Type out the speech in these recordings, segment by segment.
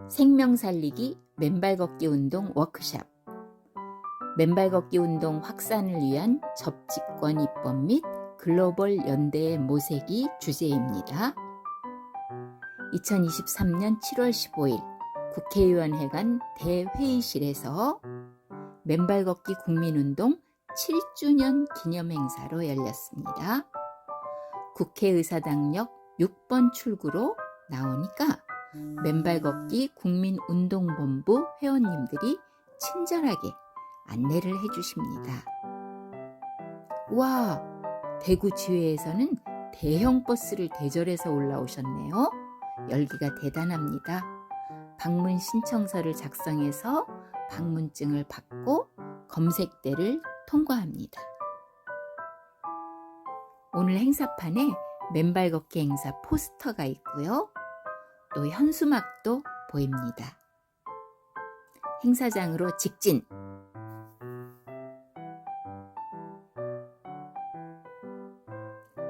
생명살리기 맨발걷기 운동 워크숍, 맨발걷기 운동 확산을 위한 접지권 입법 및 글로벌 연대의 모색이 주제입니다. 2023년 7월 15일 국회의원회관 대회의실에서 맨발걷기 국민운동 7주년 기념행사로 열렸습니다. 국회의사당역 6번 출구로 나오니까 맨발걷기 국민운동본부 회원님들이 친절하게 안내를 해주십니다. 와, 대구 지회에서는 대형 버스를 대절해서 올라오셨네요. 열기가 대단합니다. 방문 신청서를 작성해서 방문증을 받고 검색대를 통과합니다. 오늘 행사판에 맨발걷기 행사 포스터가 있고요. 또 현수막도 보입니다. 행사장으로 직진!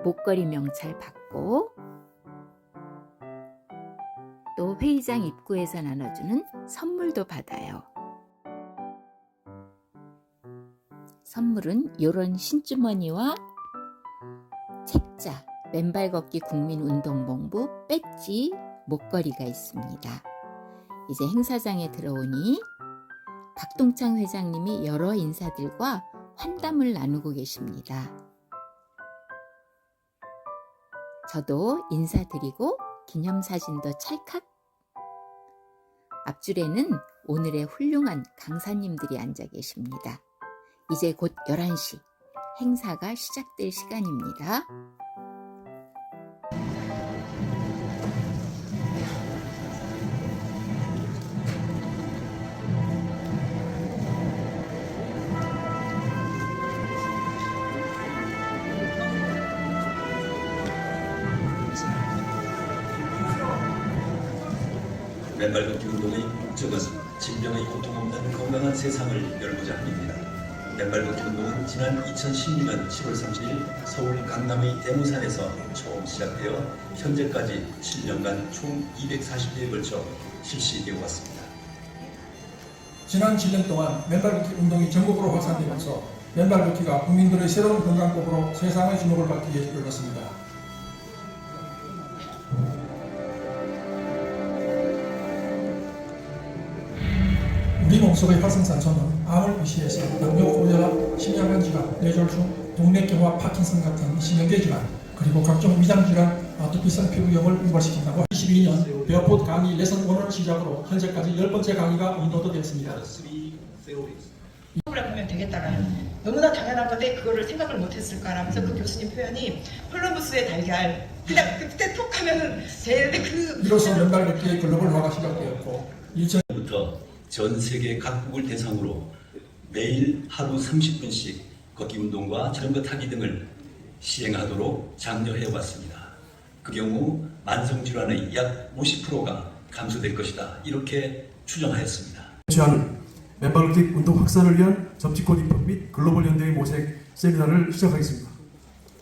목걸이 명찰 받고 또 회의장 입구에서 나눠주는 선물도 받아요. 선물은 이런 신주머니와 책자, 맨발걷기 국민운동본부 배지, 목걸이가 있습니다. 이제 행사장에 들어오니 박동창 회장님이 여러 인사들과 환담을 나누고 계십니다. 저도 인사드리고 기념사진도 찰칵. 앞줄에는 오늘의 훌륭한 강사님들이 앉아 계십니다. 이제 곧 11시 행사가 시작될 시간입니다. 맨발걷기 운동의 목적은 질병의 고통 없는 건강한 세상을 열고자 합니다. 맨발걷기 운동은 지난 2016년 7월 30일 서울 강남의 대모산에서 처음 시작되어 현재까지 7년간 총 240회에 걸쳐 실시되어 왔습니다. 지난 7년 동안 맨발걷기 운동이 전국으로 확산되면서 맨발걷기가 국민들의 새로운 건강법으로 세상의 주목을 받기 위해 열렸습니다. 우리 몸속의 활성산소는 암을 의시해서 당뇨, 고혈압, 심혈관 질환, 뇌졸중, 동맥경화, 파킨슨 같은 심형계 질환, 그리고 각종 위장질환, 아토피성 피부염을 유발시킨다고 22년 베어포드 강의 레슨 1을 시작으로 현재까지 10번째 강의가 인도되었습니다. 라 보면 되겠다라는 너무나 당연한 건데 그거를 생각을 못했을까라면서 그 교수님 표현이 콜럼버스의 달걀 그냥 그때 톡 하면은 되는데 이로써 맨발걷기의 글로벌화가 시작되었고 2000부터 전 세계 각국을 대상으로 매일 하루 30분씩 걷기 운동과 자전거 타기 등을 시행하도록 장려해 왔습니다. 그 경우 만성 질환의 약 50%가 감소될 것이다. 이렇게 추정하였습니다. 취하는 맨발걷기 운동 확산을 위한 접지권 입법 및 글로벌 연대의 모색 세미나를 시작하겠습니다.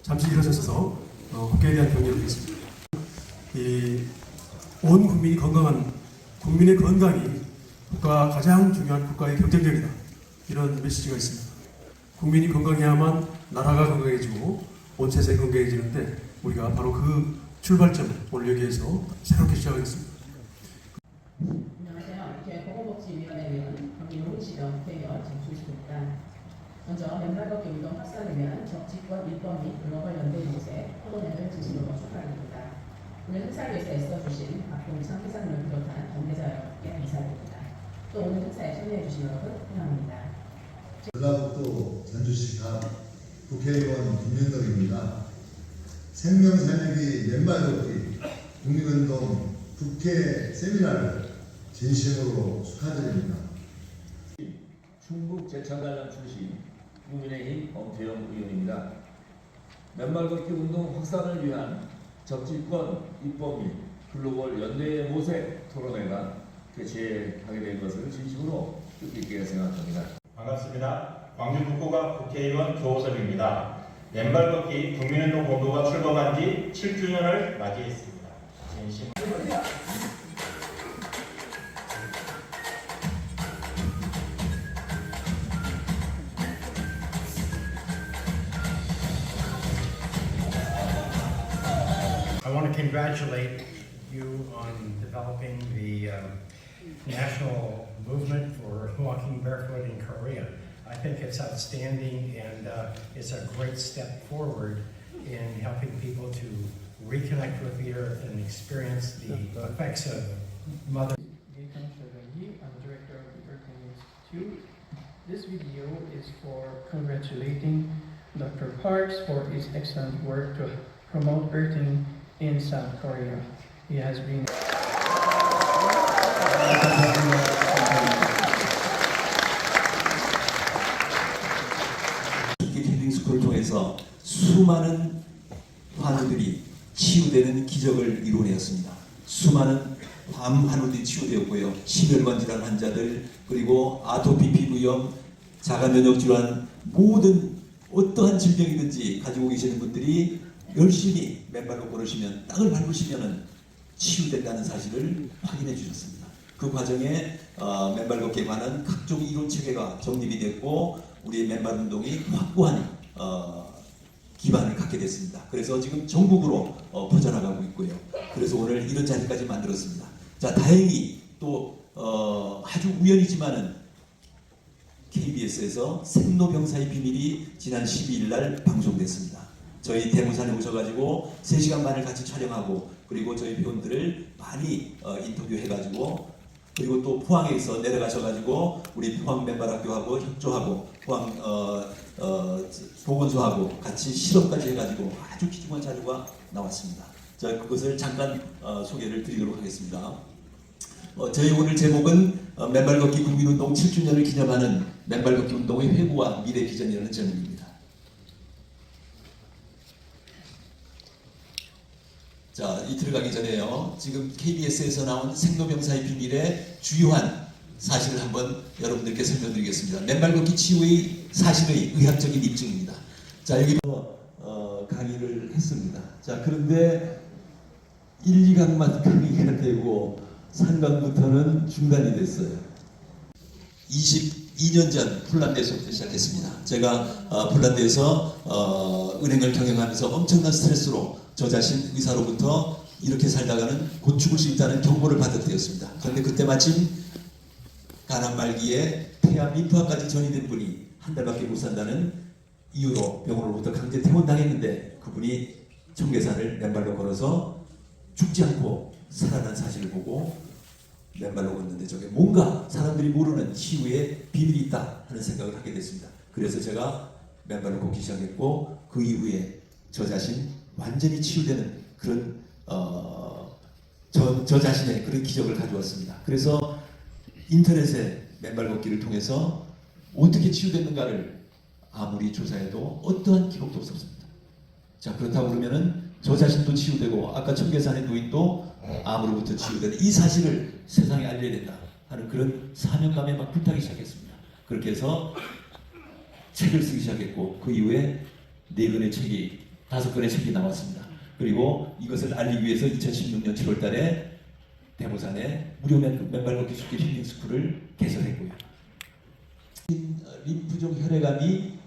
잠시 일어서서 국회에 대한 경의를 드리겠습니다. 온 국민이 건강한 국민의 건강이 국가가 가장 중요한 국가의 경쟁력이다. 이런 메시지가 있습니다. 국민이 건강해야만 나라가 건강해지고 온 세상이 건강해지는데 우리가 바로 그 출발점을 오늘 여기에서 새롭게 시작하겠습니다. 안녕하세요. 이렇게 보건복지위원회 위원 박민홍시정 대의원 정수식입니다. 먼저 맨발걷기 운동 확산을 위한 접지권 입법 및 글로벌 연대 모색 토론회를 진심으로 축하드립니다. 오늘 행사를 위해서 애써주신 박동창 회장님을 비롯한 관계자 여러분께 감사드립니다. 또 오늘 행사에 참여해주신 여러분 환영합니다. 전라북도 전주시갑 국회의원 김윤덕입니다. 생명살리기 맨발걷기 국민운동 국회 세미나를 진심으로 축하드립니다. 충북 제창단장 출신 국민의힘 엄태영 의원입니다. 맨발걷기 운동 확산을 위한 접지권 입법 및 글로벌 연대의 모색 토론회가 개최하게 된 것을 진심으로 뜻깊게 생각합니다. 반갑습니다. 광주 북구갑 국회의원 조호섭입니다. 맨발걷기 국민운동 본부가 출범한 지 7주년을 맞이했습니다. 진심. want to congratulate you on developing the national movement for walking barefoot in Korea. I think it's outstanding, and it's a great step forward in helping people to reconnect with the earth and experience the effects of Mother. I'm the director of the Earthing Institute. This video is for congratulating Dr. Parks for his excellent work to promote earthing in South Korea. He has been 힐링 스쿨을 통해서 수많은 환우들이 치유되는 기적을 이루어냈습니다. 수많은 밤 환우들이 치유되었고요. 심혈관 질환 환자들, 그리고 아토피 피부염, 자가 면역 질환, 모든 어떠한 질병이든지 가지고 계시는 분들이 열심히 맨발로 걸으시면, 땅을 밟으시면 치유된다는 사실을 확인해 주셨습니다. 그 과정에 맨발 걷기에 관한 각종 이론 체계가 정립이 됐고, 우리의 맨발 운동이 확고한 기반을 갖게 됐습니다. 그래서 지금 전국으로 퍼져나가고 있고요. 그래서 오늘 이런 자리까지 만들었습니다. 자, 다행히 또 아주 우연이지만은 KBS에서 생로병사의 비밀이 지난 12일 날 방송됐습니다. 저희 대모산에 오셔가지고 3시간 반을 같이 촬영하고, 그리고 저희 회원들을 많이 인터뷰해가지고, 그리고 또 포항에서 내려가셔가지고 우리 포항 맨발학교하고 협조하고 포항 보건소하고 같이 실험까지 해가지고 아주 귀중한 자료가 나왔습니다. 자, 그것을 잠깐 소개를 드리도록 하겠습니다. 저희 오늘 제목은 맨발걷기 국민운동 7주년을 기념하는 맨발걷기 운동의 회고와 미래 비전이라는 제목입니다. 자, 이 들어가기 전에요, 지금 KBS에서 나온 생로병사의 비밀의 주요한 사실을 한번 여러분들께 설명드리겠습니다. 맨발걷기 치유의 사실의 의학적인 입증입니다. 자, 여기서 강의를 했습니다. 자, 그런데 1, 2강만 강의가 되고 3강부터는 중단이 됐어요. 22년 전 폴란드에서부터 시작했습니다. 제가 폴란드에서 은행을 경영하면서 엄청난 스트레스로 저 자신 의사로부터 이렇게 살다가는 곧 죽을 수 있다는 경고를 받을 때였습니다. 그런데 그때 마침 간암 말기에 폐암 림프암까지 전이된 분이 한 달밖에 못 산다는 이유로 병원으로부터 강제 퇴원당했는데, 그분이 청계산을 맨발로 걸어서 죽지 않고 살아난 사실을 보고 맨발로 걷는데 저게 뭔가 사람들이 모르는 치유의 비밀이 있다 하는 생각을 하게 됐습니다. 그래서 제가 맨발로 걷기 시작했고, 그 이후에 저 자신 완전히 치유되는 그런 저 자신의 그런 기적을 가져왔습니다. 그래서 인터넷에 맨발 걷기를 통해서 어떻게 치유됐는가를 아무리 조사해도 어떠한 기록도 없었습니다. 자, 그렇다고 그러면은 저 자신도 치유되고 아까 청계산의 노인도 암으로부터 치유되는 이 사실을 세상에 알려야 된다 하는 그런 사명감에 막 불타기 시작했습니다. 그렇게 해서 책을 쓰기 시작했고, 그 이후에 4권의 책이 5권의 책이 나왔습니다. 그리고 이것을 알리기 위해서 2016년 7월 달에 대모산에 무료 맨발 걷기 숙기 힐링 스쿨을 개설했고요. 림프종 혈액암이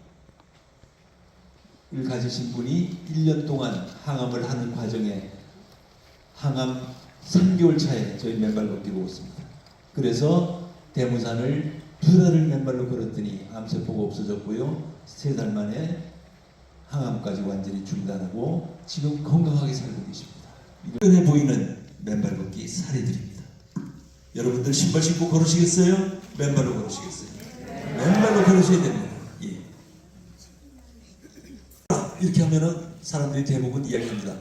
가지신 분이 1년 동안 항암을 하는 과정에 항암 3개월 차에 저희 맨발 걷기로 왔습니다. 그래서 대모산을 2달을 맨발로 걸었더니 암세포가 없어졌고요. 3달 만에 항암까지 완전히 중단하고 지금 건강하게 살고 계십니다. 이번에 보이는 맨발 걷기 사례들입니다. 여러분들 신발 신고 걸으시겠어요? 맨발로 걸으시겠어요? 맨발로 걸으셔야 됩니다. 예. 이렇게 하면은 사람들이 대부분 이야기합니다.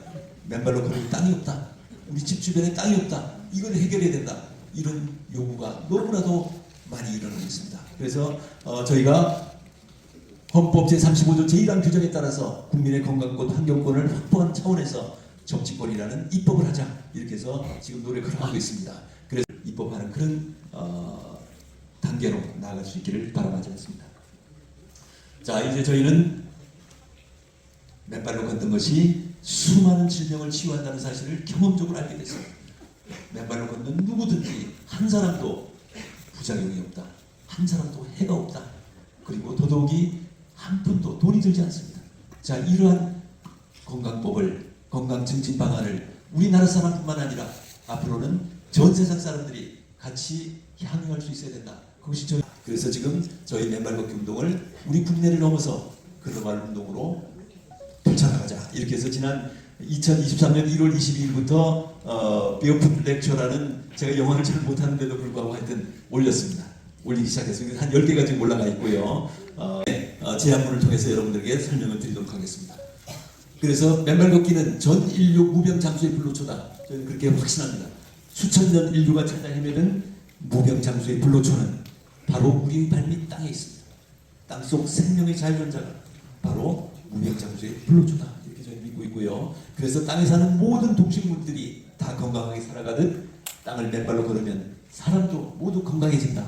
맨발로 걸을 땅이 없다. 우리 집 주변에 땅이 없다. 이걸 해결해야 된다. 이런 요구가 너무나도 많이 일어나고 있습니다. 그래서 저희가 헌법 제35조 제1항 규정에 따라서 국민의 건강권, 환경권을 확보하는 차원에서 정치권이라는 입법을 하자, 이렇게 해서 지금 노력을 하고 있습니다. 그래서 입법하는 그런 단계로 나아갈 수 있기를 바라마지 않습니다. 자, 이제 저희는 맨발로 걷는 것이 수많은 질병을 치유한다는 사실을 경험적으로 알게 됐습니다. 맨발로 걷는 누구든지 한 사람도 부작용이 없다. 한 사람도 해가 없다. 그리고 더더욱이 한 푼도 돈이 들지 않습니다. 자, 이러한 건강법을, 건강 증진 방안을 우리나라 사람뿐만 아니라 앞으로는 전 세상 사람들이 같이 향유할 수 있어야 된다. 그것이 그래서 지금 저희 맨발 걷기 운동을 우리 국내를 넘어서 글로벌 운동으로 펼쳐나가자. 이렇게 해서 지난 2023년 1월 22일부터 베어풋 렉처라는 제가 영어를 잘 못하는데도 불구하고 하여튼 올리기 시작했습니다. 한 10개가 지금 올라가 있고요. 제안문을 통해서 여러분들에게 설명을 드리도록 하겠습니다. 그래서 맨발 걷기는 전 인류 무병장수의 불로초다. 저는 그렇게 확신합니다. 수천 년 인류가 찾아 헤매는 무병장수의 불로초는 바로 우리 발밑 땅에 있습니다. 땅속 생명의 자유전자가 바로 무병장수의 불로초다. 이렇게 저는 믿고 있고요. 그래서 땅에 사는 모든 동식물들이 다 건강하게 살아가듯 땅을 맨발로 걸으면 사람도 모두 건강해진다.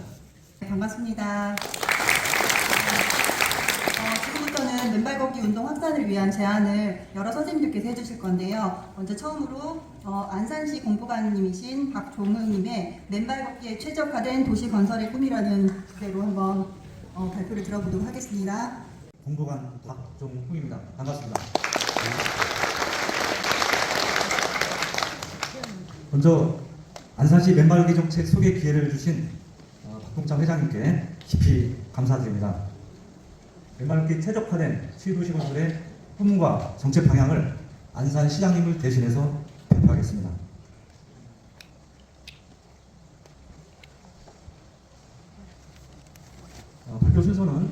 반갑습니다. 지금부터는 맨발 걷기 운동 확산을 위한 제안을 여러 선생님들께서 해주실 건데요. 먼저 처음으로 안산시 공보관님이신 박종흥님의 맨발 걷기에 최적화된 도시 건설의 꿈이라는 주제로 한번 발표를 들어보도록 하겠습니다. 공보관 박종흥입니다. 반갑습니다. 먼저 안산시 맨발 걷기 정책 소개 기회를 주신 박동창 회장님께 깊이 감사드립니다. 맨발 걷기 최적화된 시도시 건설의 꿈과 정책 방향을 안산시장님을 대신해서 발표하겠습니다. 발표 순서는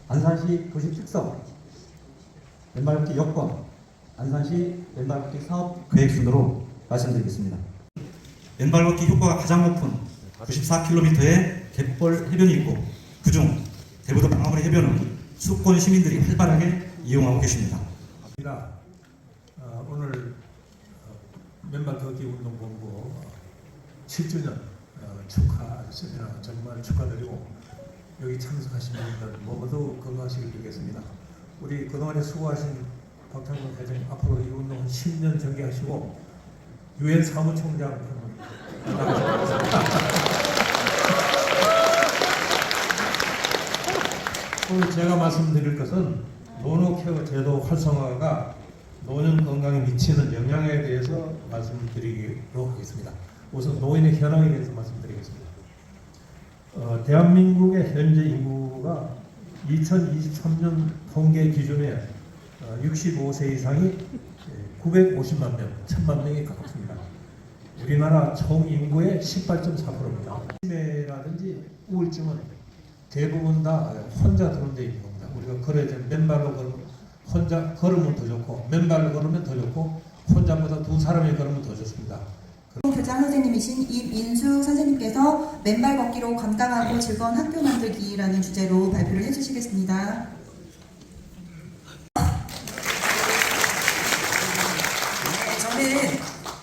안산시 도시 특성, 맨발 걷기 여건, 안산시 맨발 걷기 사업 계획 순으로 말씀드리겠습니다. 맨발 걷기 효과가 가장 높은 94km의 갯벌 해변이 있고 그중 대부도 방화문의 해변은 수도권 시민들이 활발하게 이용하고 계십니다. 오늘 맨발 걷기 운동본부 7주년 축하 세미나 정말 축하드리고 여기 참석하신 분들 모두 건강하시길 빌겠습니다. 우리 그동안에 수고하신 박창근 회장님 앞으로 이 운동은 10년 전개하시고 유엔 사무총장 오늘 제가 말씀드릴 것은 노노 케어 제도 활성화가 노년 건강에 미치는 영향에 대해서 말씀드리도록 하겠습니다. 우선 노인의 현황에 대해서 말씀드리겠습니다. 대한민국의 현재 인구가 2023년 통계 기준에 65세 이상이 950만 명, 1000만 명에 가깝습니다. 우리나라 총 인구의 18.4%입니다. 치매라든지 우울증은 대부분 다 혼자 들어온데 있는 겁니다. 우리가 걸어야 되는 맨발로 걸으면 혼자 걸으면 더 좋고 맨발로 걸으면 더 좋고 혼자보다 두 사람이 걸으면 더 좋습니다. 교장 선생님이신 임인수 선생님께서 맨발 걷기로 건강하고 즐거운 학교 만들기라는 주제로 발표를 해주시겠습니다. 저는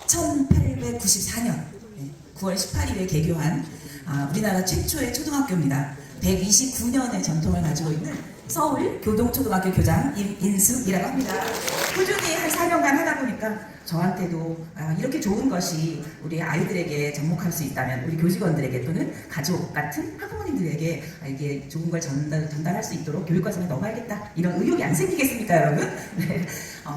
1894년 9월 18일에 개교한 우리나라 최초의 초등학교입니다. 129년의 전통을 가지고 있는 서울 교동초등학교 교장 임인숙이라고 합니다. 꾸준히 한 4년간 하다 보니까 저한테도 이렇게 좋은 것이 우리 아이들에게 접목할 수 있다면 우리 교직원들에게 또는 가족 같은 학부모님들에게 이게 좋은 걸 전달할 수 있도록 교육과정에 넣어야겠다 이런 의욕이 안 생기겠습니까 여러분? 네.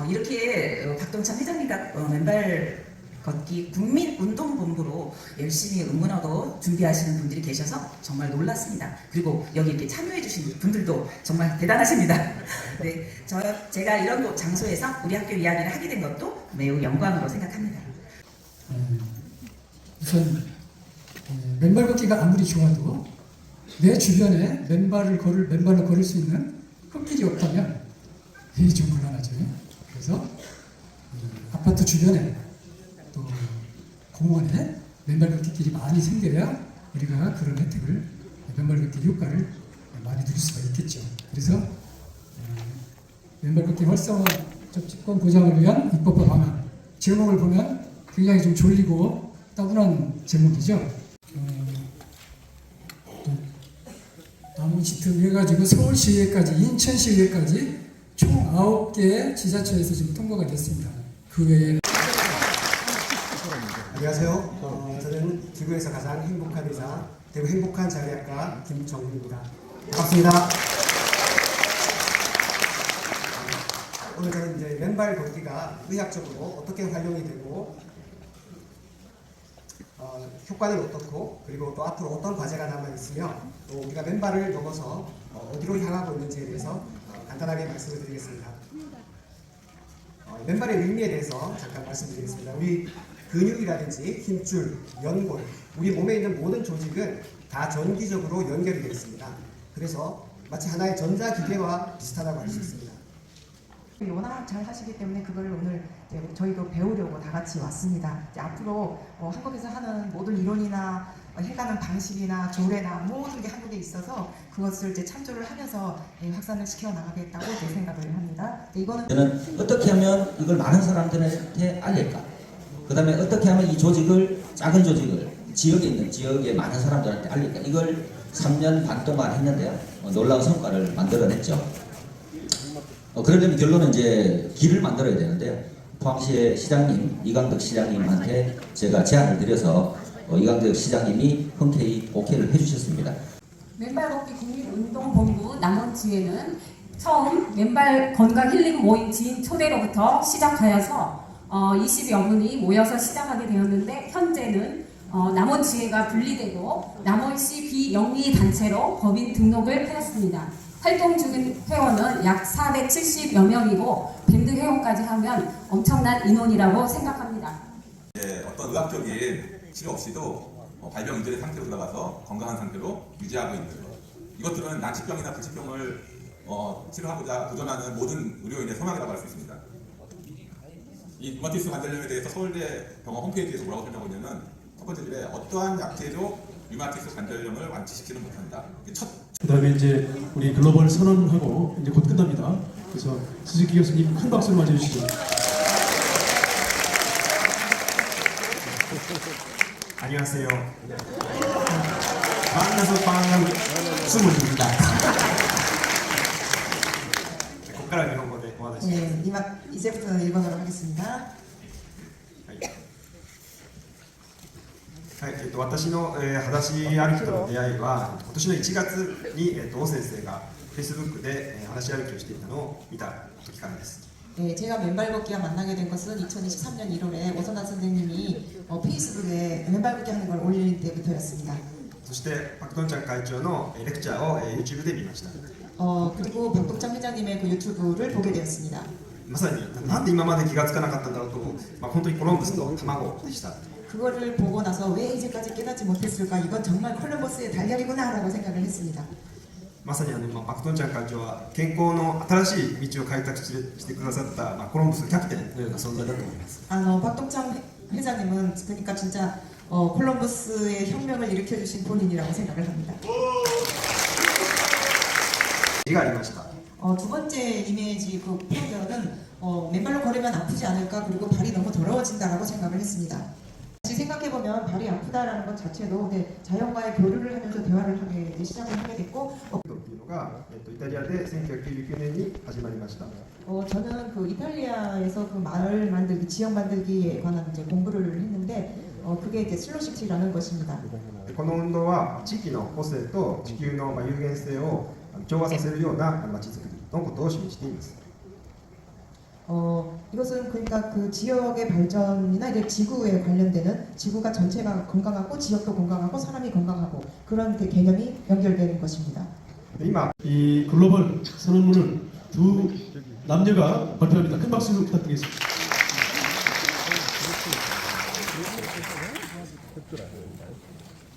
이렇게 박동창 회장님과 맨발 걷기 국민운동본부로 열심히 응원하고 준비하시는 분들이 계셔서 정말 놀랐습니다. 그리고 여기 이렇게 참여해 주신 분들도 정말 대단하십니다. 네, 제가 이런 장소에서 우리 학교 이야기를 하게 된 것도 매우 영광으로 생각합니다. 우선 맨발 걷기가 아무리 좋아도 내 주변에 맨발로 걸을 수 있는 흙길이 없다면 이게 좀 곤란하죠. 그래서 아파트 주변에 또 공원에 맨발 걷기 길이 많이 생겨야 우리가 그런 혜택을 맨발 걷기 효과를 많이 누릴 수가 있겠죠. 그래서 맨발 걷기 활성화 접지권 보장을 위한 입법화 방안 제목을 보면 굉장히 좀 졸리고 따분한 제목이죠. 남은 시트 해가지고 서울시의회까지 인천시의회까지 총 9개의 지자체에서 지금 통과가 됐습니다. 그 외에 안녕하세요. 저는 지구에서 가장 행복한 의사 대구 행복한 자리학과 김정훈입니다. 반갑습니다. 오늘 저는 이제 맨발 걷기가 의학적으로 어떻게 활용이 되고 효과는 어떻고 그리고 또 앞으로 어떤 과제가 남아 있으며 또 우리가 맨발을 넘어서 어디로 향하고 있는지에 대해서 간단하게 말씀을 드리겠습니다. 맨발의 의미에 대해서 잠깐 말씀드리겠습니다. 우리 근육이라든지 힘줄, 연골, 우리 몸에 있는 모든 조직은 다 전기적으로 연결이 되어 있습니다. 그래서 마치 하나의 전자기계와 비슷하다고 할 수 있습니다. 워낙 잘 하시기 때문에 그걸 오늘 저희도 배우려고 다 같이 왔습니다. 이제 앞으로 한국에서 하는 모든 이론이나 해가는 방식이나 조례나 모든 게 한국에 있어서 그것을 이제 참조를 하면서 확산을 시켜 나가겠다고 생각을 합니다. 이거는 저는 어떻게 하면 이걸 많은 사람들한테 알릴까? 그 다음에 어떻게 하면 이 조직을, 작은 조직을 지역에 있는 지역의 많은 사람들한테 알릴까? 이걸 3년 반 동안 했는데요. 놀라운 성과를 만들어냈죠. 그러려면 결론은 이제 길을 만들어야 되는데요. 포항시의 시장님, 이강덕 시장님한테 제가 제안을 드려서 이강덕 시장님이 흔쾌히 오케이를 해주셨습니다. 맨발 걷기 국민운동본부 남원지회는 처음 맨발 건강 힐링 모임 지인 초대로부터 시작하여서 20여 분이 모여서 시작하게 되었는데 현재는 남원지회가 분리되고 남원시 비영리 단체로 법인 등록을 하였습니다. 활동 중인 회원은 약 470여 명이고 밴드 회원까지 하면 엄청난 인원이라고 생각합니다. 어떤 의학적인 치료 없이도 발병 인절의 상태로 들어가서 건강한 상태로 유지하고 있는 것. 이것들은 난치병이나 불치병을 치료하고자 도전하는 모든 의료인의 소망이라고 할 수 있습니다. 이 류마티스 관절염에 대해서 서울대 병원 홈페이지에서 뭐라고 설명하고 있냐면 첫 번째 줄에 어떠한 약제도 류마티스 관절염을 완치시키는 못한다. 그다음에 이제 우리 글로벌 선언하고 이제 곧 끝납니다. 그래서 스즈키 교수님 큰 박수를 맞아주시죠. 안녕하세요. 만나서 반가운 수문입니다. ここから日本語でお話しします。 이제부터 일본어로 하겠습니다. はい、私の、裸足歩きとの出会いは今年の1月に、王先生が Facebook で、裸足歩きをしていたのを見た時からです。 제가 맨발 걷기와 만나게 된 것은 2023년 1월에 오선아 선생님이 페이스북에 맨발 걷기 하는 걸 올릴 때부터였습니다. そしてパクトンチャン会長のレクチャーを YouTube で見ました。 그리고 박동창 회장님의 그 유튜브를 보게 되었습니다. まさになんで今まで気がつかなかったんだろうと、本当にコロンブスの卵でした。 그거를 보고 나서 왜 이제까지 깨닫지 못했을까? 이건 정말 콜럼버스의 달걀이구나라고 생각을 했습니다. まさにパクトンチャン会長は健康の新しい道を開拓してくださった、コロンブスのキャプテンのような存在だと思います。 박동창 회장님은 그러니까 진짜 콜럼버스의 혁명을 일으켜주신 본인이라고 생각을 합니다. がありました。 두 번째 이미지 그 표현은 맨발로 걸으면 아프지 않을까 그리고 발이 너무 더러워진다라고 생각을 했습니다. 다시 생각해보면 발이 아프다라는 것 자체도 자연과의 교류를 하면서 대화를 하게 시작을 하게 됐고 というのが、イタリアで1999年に始まりました。 저는 그 이탈리아에서 그 마을 만들기, 지역 만들기에 관한 이제 공부를 했는데 그게 이제 슬로시티라는 것입니다. この運動は地域の個性と地球の有限性を調和させるような街づくりのことを示しています。 이것은 그러니까 그 지역의 발전이나 이제 지구에 관련되는 지구가 전체가 건강하고 지역도 건강하고 사람이 건강하고 그런 개념이 연결되는 것입니다. 이 글로벌 선언문을 두 남녀가 발표합니다. 큰 박수 부탁드리겠습니다.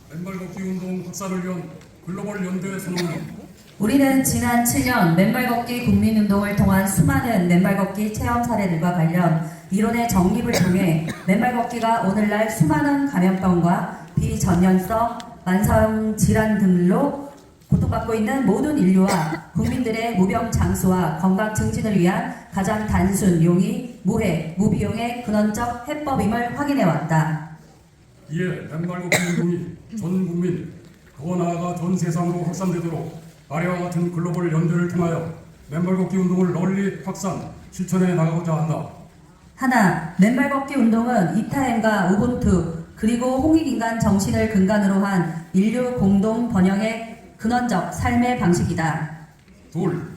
맨발 걷기 운동 확산을 위한 글로벌 연대 선언문. 우리는 지난 7년 맨발 걷기 국민운동을 통한 수많은 맨발 걷기 체험 사례들과 관련 이론의 정립을 통해 맨발 걷기가 오늘날 수많은 감염병과 비전염성 만성 질환 등로 고통받고 있는 모든 인류와 국민들의 무병장수와 건강 증진을 위한 가장 단순, 용이, 무해, 무비용의 근원적 해법임을 확인해왔다. 이에 맨발 걷기 운동이 전 국민, 더 나아가 전 세상으로 확산되도록 아래와 같은 글로벌 연대를 통하여 맨발 걷기 운동을 널리 확산, 실천해 나가고자 한다. 하나, 맨발 걷기 운동은 이타임과 우분투 그리고 홍익인간 정신을 근간으로 한 인류 공동 번영의 근원적 삶의 방식이다. 둘,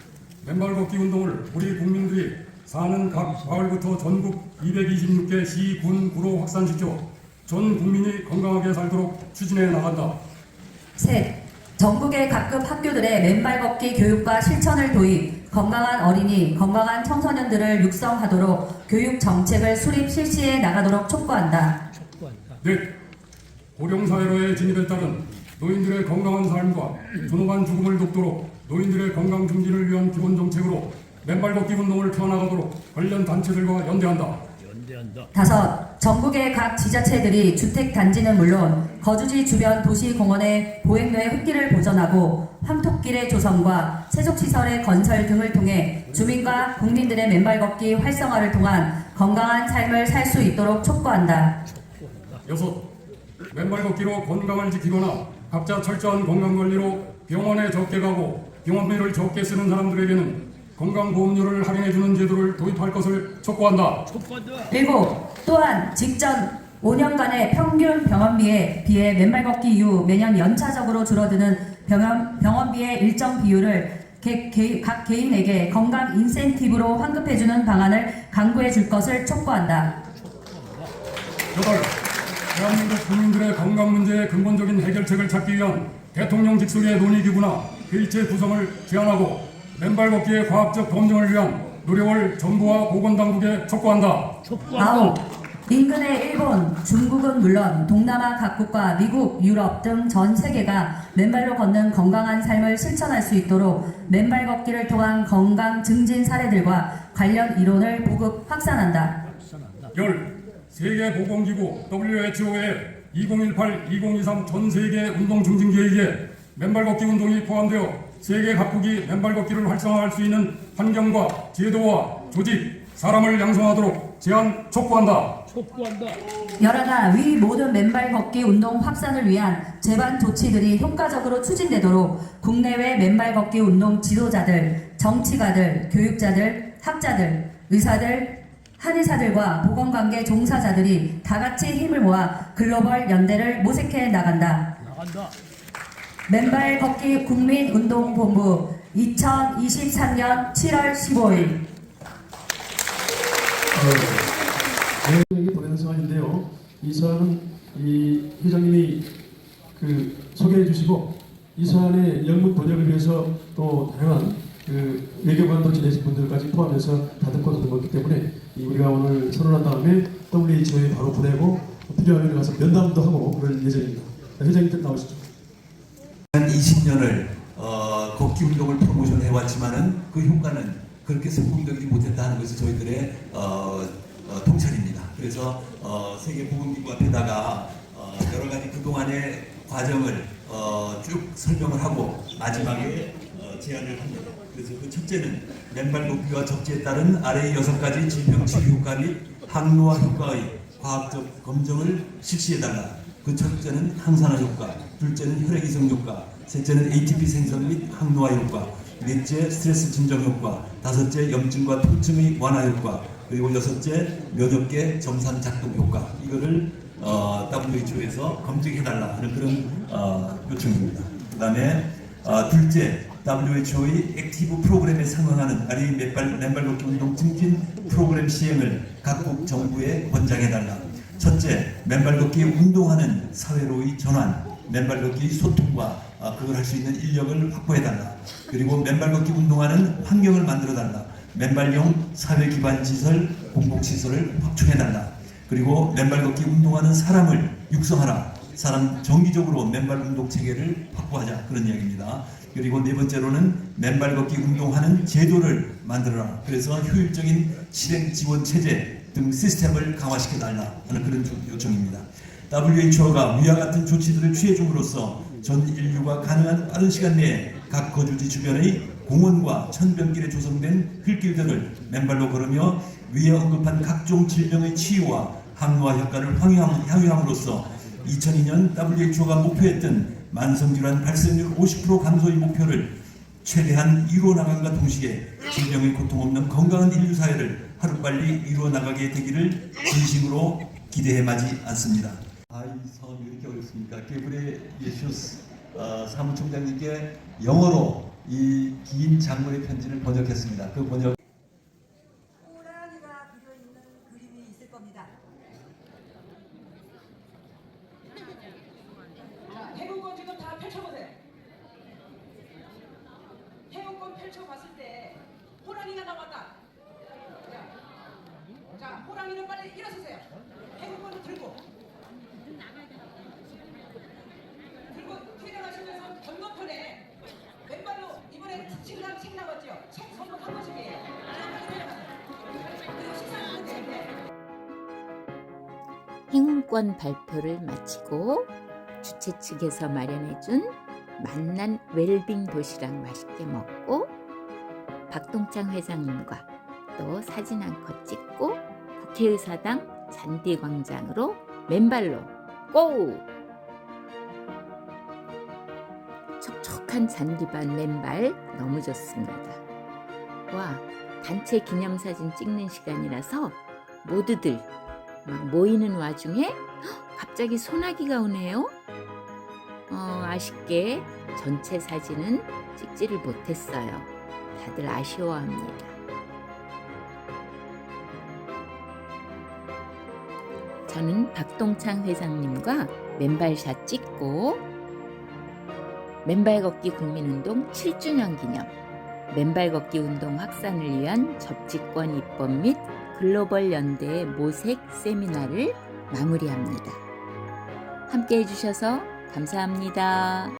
맨발 걷기 운동을 우리 국민들이 사는 각 마을부터 전국 226개 시, 군, 구로 확산시켜 전 국민이 건강하게 살도록 추진해 나간다. 셋. 전국의 각급 학교들의 맨발 걷기 교육과 실천을 도입, 건강한 어린이, 건강한 청소년들을 육성하도록 교육 정책을 수립 실시해 나가도록 촉구한다. 넷. 고령사회로의 진입에 따른 노인들의 건강한 삶과 존엄한 죽음을 돕도록 노인들의 건강 증진을 위한 기본 정책으로 맨발 걷기 운동을 펴나가도록 관련 단체들과 연대한다. 다섯. 전국의 각 지자체들이 주택단지는 물론 거주지 주변 도시공원의 보행로의 흙길을 보전하고 황토길의 조성과 세족시설의 건설 등을 통해 주민과 국민들의 맨발 걷기 활성화를 통한 건강한 삶을 살 수 있도록 촉구한다. 여섯. 맨발 걷기로 건강을 지키거나 각자 철저한 건강관리로 병원에 적게 가고 병원비를 적게 쓰는 사람들에게는 건강보험료를 할인해주는 제도를 도입할 것을 촉구한다. 일곱. 또한 직전 5년간의 평균 병원비에 비해 맨발 걷기 이후 매년 연차적으로 줄어드는 병원비의 일정 비율을 각 개인에게 건강 인센티브로 환급해주는 방안을 강구해 줄 것을 촉구한다. 여덟. 대한민국 국민들의 건강 문제의 근본적인 해결책을 찾기 위한 대통령 직속의 논의기구나 회의체 구성을 제안하고 맨발 걷기의 과학적 검증을 위한 노력을 정부와 보건당국에 촉구한다. 아홉. 인근의 일본, 중국은 물론 동남아 각국과 미국, 유럽 등 전 세계가 맨발로 걷는 건강한 삶을 실천할 수 있도록 맨발 걷기를 통한 건강 증진 사례들과 관련 이론을 보급 확산한다. 열. 세계보건기구 WHO의 2018-2023 전세계 운동 증진 계획에 맨발 걷기 운동이 포함되어 세계 각국이 맨발 걷기를 활성화할 수 있는 환경과 제도와 조직, 사람을 양성하도록 제안 촉구한다. 열하나 위 모든 맨발 걷기 운동 확산을 위한 제반 조치들이 효과적으로 추진되도록 국내외 맨발 걷기 운동 지도자들, 정치가들, 교육자들, 학자들, 의사들, 한의사들과 보건관계 종사자들이 다같이 힘을 모아 글로벌 연대를 모색해 나간다. 맨발 걷기 국민운동본부 2023년 7월 15일 회장님이 보내는 사안인데요. 이 사안은 이 회장님이 소개해 주시고 이 사안의 영문 번역을 위해서 또 다양한 외교관도 지내신 분들까지 포함해서 다듬고 다듬었기 때문에 우리가 오늘 선언한 다음에 WHO에 바로 보내고 필요하면 가서 면담도 하고 그럴 예정입니다. 회장님 나오시죠. 20년을 걷기 운동을 프로모션 해왔지만은 그 효과는 그렇게 성공적이지 못했다는 것이 저희들의 통찰입니다. 그래서 세계보건기구 앞에다가 여러 가지 그동안의 과정을 쭉 설명을 하고 마지막에 제안을 합니다. 그래서 그 첫째는 맨발 걷기와 적지에 따른 아래의 6가지 질병 치료 효과 및 항노화 효과의 과학적 검증을 실시해달라. 그 첫째는 항산화 효과, 둘째는 혈액 이송 효과, 셋째는 ATP 생성 및 항노화 효과, 넷째 스트레스 진정 효과, 다섯째 염증과 통증의 완화 효과, 그리고 여섯째 면역계 정상 작동 효과. 이거를 WHO에서 검증해달라 하는 그런 요청입니다. 그 다음에 둘째, WHO의 액티브 프로그램에 상응하는 맨발 걷기 운동 증진 프로그램 시행을 각국 정부에 권장해달라. 첫째, 맨발 걷기 운동하는 사회로의 전환, 맨발 걷기 소통과 그걸 할 수 있는 인력을 확보해달라. 그리고 맨발 걷기 운동하는 환경을 만들어달라. 맨발용 사회 기반 시설, 공공시설을 확충해달라. 그리고 맨발 걷기 운동하는 사람을 육성하라. 사람 정기적으로 맨발 운동 체계를 확보하자. 그런 이야기입니다. 그리고 네 번째로는 맨발 걷기 운동하는 제도를 만들어라. 그래서 효율적인 실행 지원 체제 등 시스템을 강화시켜달라 하는 그런 요청입니다. WHO가 위와 같은 조치들을 취해줌으로써 전 인류가 가능한 빠른 시간 내에 각 거주지 주변의 공원과 천변길에 조성된 흙길들을 맨발로 걸으며 위에 언급한 각종 질병의 치유와 항노화 효과를 향유함으로써 2002년 WHO가 목표했던 만성질환 발생률 50% 감소의 목표를 최대한 이루어 나간과 동시에 질병의 고통 없는 건강한 인류 사회를 하루빨리 이루어 나가게 되기를 진심으로 기대해 마지 않습니다. 이 성함이 이렇게 어렵습니까? 게브리엘 예슈스 사무총장님께 영어로 이 긴 장문의 편지를 번역했습니다. 그 번역 호랑이가 그려있는 그림이 있을 겁니다. 최초 봤을 때 호랑이가 나왔다. 자, 호랑이는 빨리 일어서세요. 해군권을 들고 퇴근하시면서 건너편에 왼발로 이번에 특징랑 책 나왔죠? 책 선물 한 번씩이에요. 그리고 식사하시면 되는데 행운권 발표를 마치고 주최 측에서 마련해준 만난 웰빙 도시락 맛있게 먹고 박동창 회장님과 또 사진 한 컷 찍고 국회의사당 잔디광장으로 맨발로 고! 촉촉한 잔디밭 맨발 너무 좋습니다. 와, 단체 기념사진 찍는 시간이라서 모두들 막 모이는 와중에 갑자기 소나기가 오네요. 아쉽게 전체 사진은 찍지를 못했어요. 다들 아쉬워합니다. 저는 박동창 회장님과 맨발샷 찍고 맨발 걷기 국민운동 7주년 기념 맨발 걷기 운동 확산을 위한 접지권 입법 및 글로벌 연대의 모색 세미나를 마무리합니다. 함께 해주셔서 감사합니다.